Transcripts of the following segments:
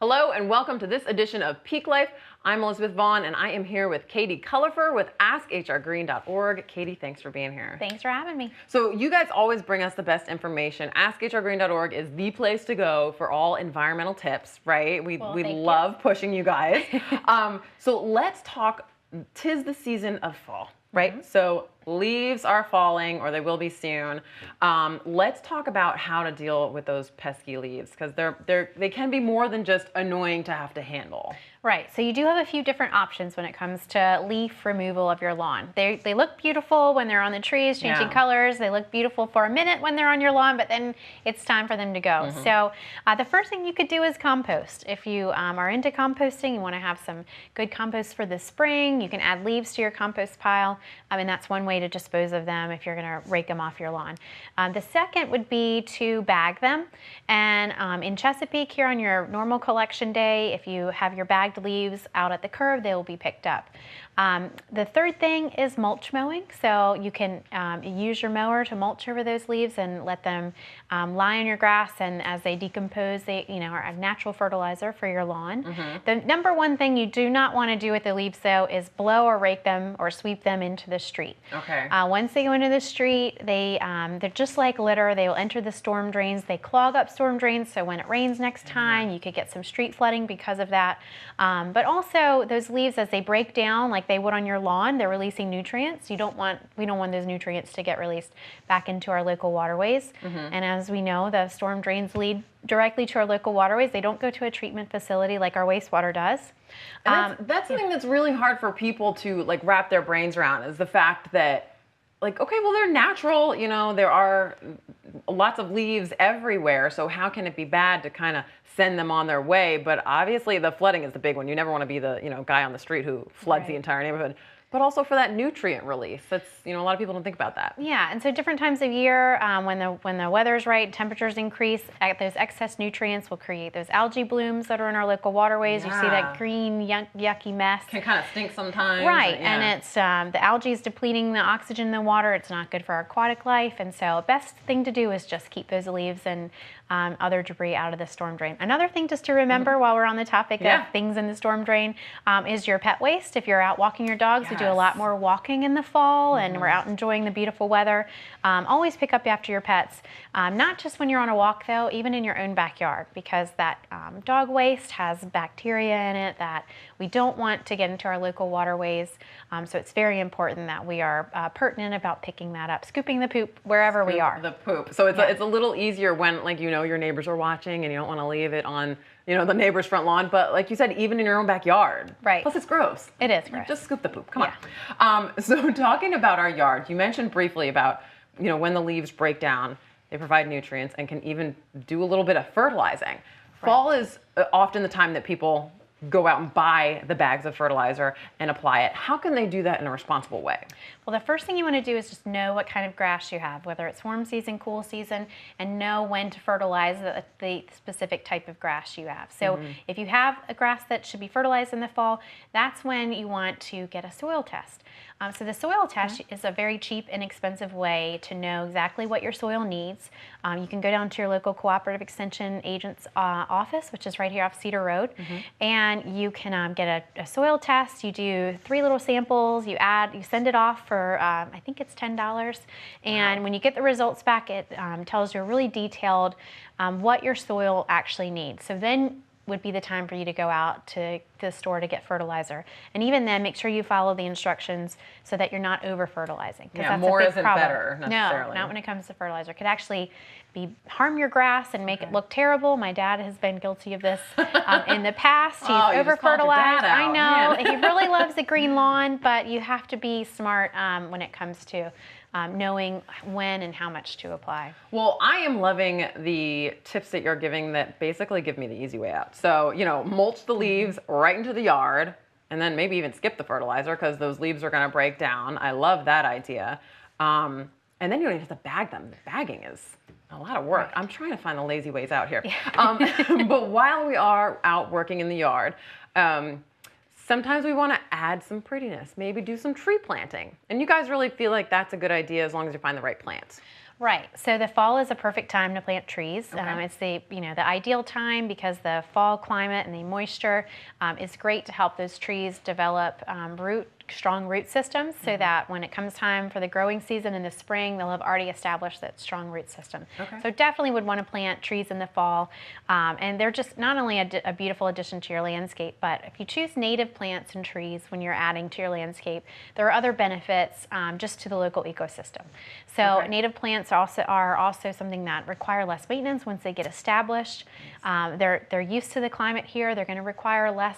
Hello and welcome to this edition of Peake Life. I'm Elizabeth Vaughn and I am here with Katie Cullifer with AskHRGreen.org. Katie, thanks for being here. Thanks for having me. So you guys always bring us the best information. AskHRGreen.org is the place to go for all environmental tips, right? We love pushing you guys. So let's talk, 'tis the season of fall, right? Mm-hmm. So leaves are falling, or they will be soon. Let's talk about how to deal with those pesky leaves, because they can be more than just annoying to have to handle. Right, so you do have a few different options when it comes to leaf removal of your lawn. They look beautiful when they're on the trees, changing colors. They look beautiful for a minute when they're on your lawn, but then it's time for them to go. Mm-hmm. So the first thing you could do is compost. If you are into composting, you want to have some good compost for the spring, you can add leaves to your compost pile, and that's one way to dispose of them if you're going to rake them off your lawn. The second would be to bag them, and in Chesapeake here on your normal collection day, if you have your bagged leaves out at the curb, they will be picked up. The third thing is mulch mowing. So you can use your mower to mulch over those leaves and let them lie on your grass, and as they decompose, they are a natural fertilizer for your lawn. Mm-hmm. The number one thing you do not want to do with the leaves, though, is blow or rake them or sweep them into the street. Okay. Once they go into the street, they're just like litter. They will enter the storm drains. They clog up storm drains, so when it rains next time, you could get some street flooding because of that. But also, those leaves, as they break down like they would on your lawn, they're releasing nutrients. We don't want those nutrients to get released back into our local waterways. Mm-hmm. And as we know, the storm drains lead directly to our local waterways. They don't go to a treatment facility like our wastewater does. And that's something that's really hard for people to wrap their brains around, is the fact that okay, well, they're natural, there are lots of leaves everywhere, so how can it be bad to kind of send them on their way? But obviously the flooding is the big one. You never want to be the guy on the street who floods the entire neighborhood. But also for that nutrient release. That's, a lot of people don't think about that. Yeah, and so different times of year, when the weather's right, temperatures increase, those excess nutrients will create those algae blooms that are in our local waterways. Yeah. You see that green, yucky mess. Can kind of stink sometimes. Right, and it's the algae is depleting the oxygen in the water. It's not good for our aquatic life, and so best thing to do is just keep those leaves and other debris out of the storm drain. Another thing just to remember while we're on the topic of things in the storm drain is your pet waste. If you're out walking your dogs, we do a lot more walking in the fall, and we're out enjoying the beautiful weather. Always pick up after your pets, not just when you're on a walk, though, even in your own backyard, because that dog waste has bacteria in it that we don't want to get into our local waterways. So it's very important that we are pertinent about picking that up, scooping the poop wherever we are. The poop. So it's a little easier when your neighbors are watching and you don't want to leave it on the neighbor's front lawn, but like you said, even in your own backyard. Right. Plus it's gross. It is gross. Just scoop the poop. Come on. So talking about our yard, you mentioned briefly about when the leaves break down, they provide nutrients and can even do a little bit of fertilizing. Right. Fall is often the time that people go out and buy the bags of fertilizer and apply it. How can they do that in a responsible way? Well, the first thing you want to do is just know what kind of grass you have, whether it's warm season, cool season, and know when to fertilize the specific type of grass you have. So if you have a grass that should be fertilized in the fall, that's when you want to get a soil test. So the soil test is a very cheap, inexpensive way to know exactly what your soil needs. You can go down to your local cooperative extension agent's office, which is right here off Cedar Road, and you can get a soil test. You do 3 little samples. You send it off for I think it's $10, and when you get the results back, it tells you really detailed what your soil actually needs. So then would be the time for you to go out to the store to get fertilizer. And even then, make sure you follow the instructions so that you're not over-fertilizing. Yeah, more isn't better, necessarily. No, not when it comes to fertilizer. It could actually harm your grass and make it look terrible. My dad has been guilty of this in the past. He's over-fertilized. I know. He really loves the green lawn, but you have to be smart when it comes to knowing when and how much to apply. Well, I am loving the tips that you're giving that basically give me the easy way out. So, mulch the leaves right into the yard, and then maybe even skip the fertilizer because those leaves are going to break down. I love that idea. And then you don't even have to bag them. The bagging is a lot of work. I'm trying to find the lazy ways out here. Yeah. But while we are out working in the yard, sometimes we want to add some prettiness, maybe do some tree planting. And you guys really feel like that's a good idea as long as you find the right plants. Right. So the fall is a perfect time to plant trees. Okay. It's the ideal time because the fall climate and the moisture is great to help those trees develop strong root systems, so that when it comes time for the growing season in the spring, they'll have already established that strong root system. Okay. So definitely would want to plant trees in the fall, and they're just not only a beautiful addition to your landscape, but if you choose native plants and trees when you're adding to your landscape, there are other benefits just to the local ecosystem. So native plants are also something that require less maintenance once they get established. They're used to the climate here. They're going to require less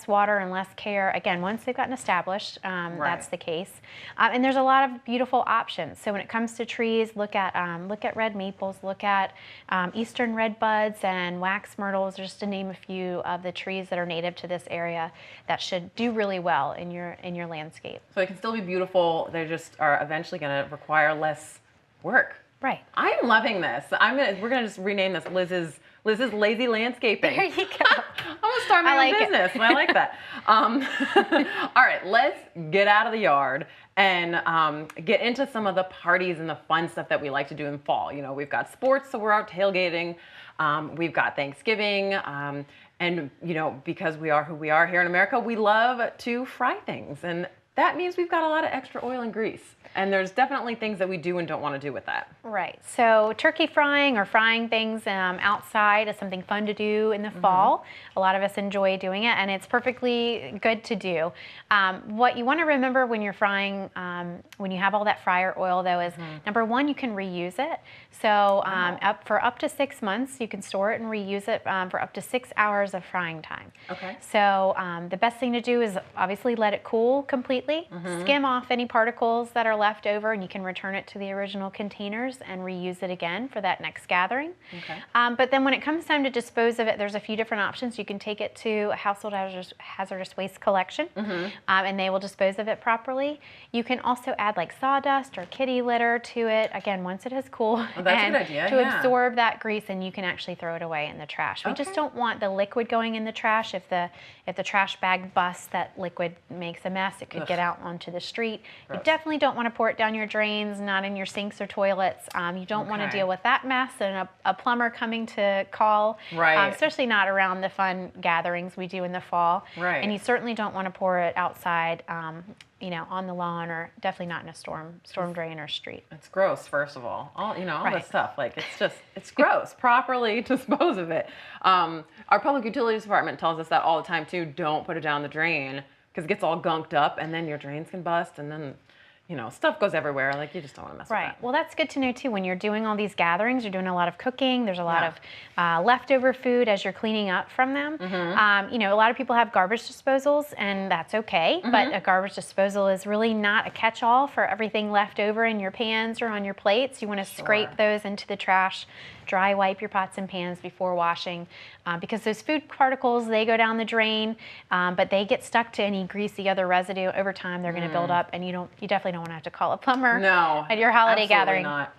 water and less care. Again, once they've gotten established, that's the case. And there's a lot of beautiful options. So when it comes to trees, look at red maples, look at eastern red buds and wax myrtles, just to name a few of the trees that are native to this area that should do really well in your landscape. So it can still be beautiful. They just are eventually going to require less work. Right. I'm loving this. We're gonna just rename this Liz's Lazy Landscaping. There you go. I'm gonna start my own business. I like that. All right, let's get out of the yard and get into some of the parties and the fun stuff that we like to do in fall. You know, we've got sports, so we're out tailgating. We've got Thanksgiving. And you know, because we are who we are here in America, we love to fry things, and that means we've got a lot of extra oil and grease. And there's definitely things that we do and don't want to do with that. Right. So turkey frying or frying things outside is something fun to do in the fall. A lot of us enjoy doing it, and it's perfectly good to do. What you want to remember when you're frying, when you have all that fryer oil, though, is number one, you can reuse it. So up to 6 months, you can store it and reuse it for up to 6 hours of frying time. Okay. So the best thing to do is obviously let it cool completely, skim off any particles that are left over, and you can return it to the original containers and reuse it again for that next gathering. Okay. But then when it comes time to dispose of it, there's a few different options. You can take it to a household hazardous waste collection, and they will dispose of it properly. You can also add like sawdust or kitty litter to it, again, once it has cooled, that's a good idea, to absorb that grease, and you can actually throw it away in the trash. We Okay. just don't want the liquid going in the trash. If the trash bag busts, that liquid makes a mess. It could get out onto the street. Gross. You definitely don't want to pour it down your drains, not in your sinks or toilets. You don't want to deal with that mess and a plumber coming to call, especially not around the fun gatherings we do in the fall. Right. And you certainly don't want to pour it outside, on the lawn, or definitely not in a storm drain or street. It's gross, first of all. All this stuff, like it's gross. Properly dispose of it. Our public utilities department tells us that all the time too. Don't put it down the drain because it gets all gunked up, and then your drains can bust, and then stuff goes everywhere. Like, you just don't want to mess with that. Well, that's good to know too. When you're doing all these gatherings, you're doing a lot of cooking. There's a lot of leftover food as you're cleaning up from them. A lot of people have garbage disposals, and that's okay. But a garbage disposal is really not a catch-all for everything left over in your pans or on your plates. You want to scrape those into the trash. Dry wipe your pots and pans before washing, because those food particles, they go down the drain, but they get stuck to any greasy other residue. Over time, they're going to build up, and you definitely don't want to have to call a plumber at your holiday gathering. Not.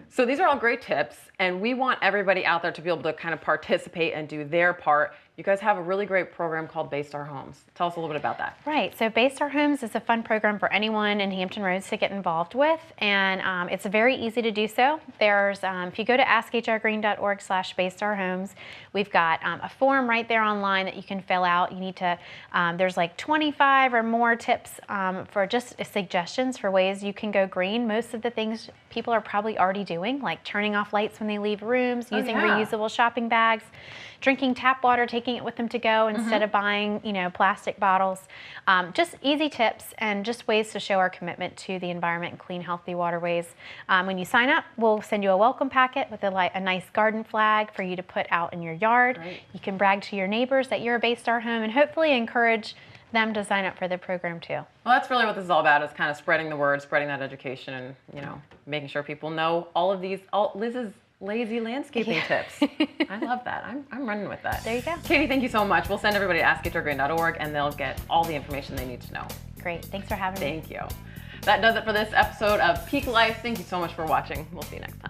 So these are all great tips, and we want everybody out there to be able to kind of participate and do their part. You guys have a really great program called Baystar Homes. Tell us a little bit about that. Right. So Baystar Homes is a fun program for anyone in Hampton Roads to get involved with, and it's very easy to do so. There's, if you go to askhrgreen.org/BaystarHomes, we've got a form right there online that you can fill out. You need to, there's like 25 or more tips for just suggestions for ways you can go green. Most of the things people are probably already doing, like turning off lights when they leave rooms, using reusable shopping bags, drinking tap water, taking it with them to go instead of buying, plastic bottles. Just easy tips and just ways to show our commitment to the environment and clean, healthy waterways. When you sign up, we'll send you a welcome packet with a nice garden flag for you to put out in your yard. Great. You can brag to your neighbors that you're a Baystar home and hopefully encourage them to sign up for the program too. Well, that's really what this is all about, is kind of spreading the word, spreading that education, and making sure people know all of these, Liz's lazy landscaping tips. I love that. I'm running with that. There you go. Katie, thank you so much. We'll send everybody to askhrgreen.org, and they'll get all the information they need to know. Great. Thanks for having me. Thank you. That does it for this episode of Peake Life. Thank you so much for watching. We'll see you next time.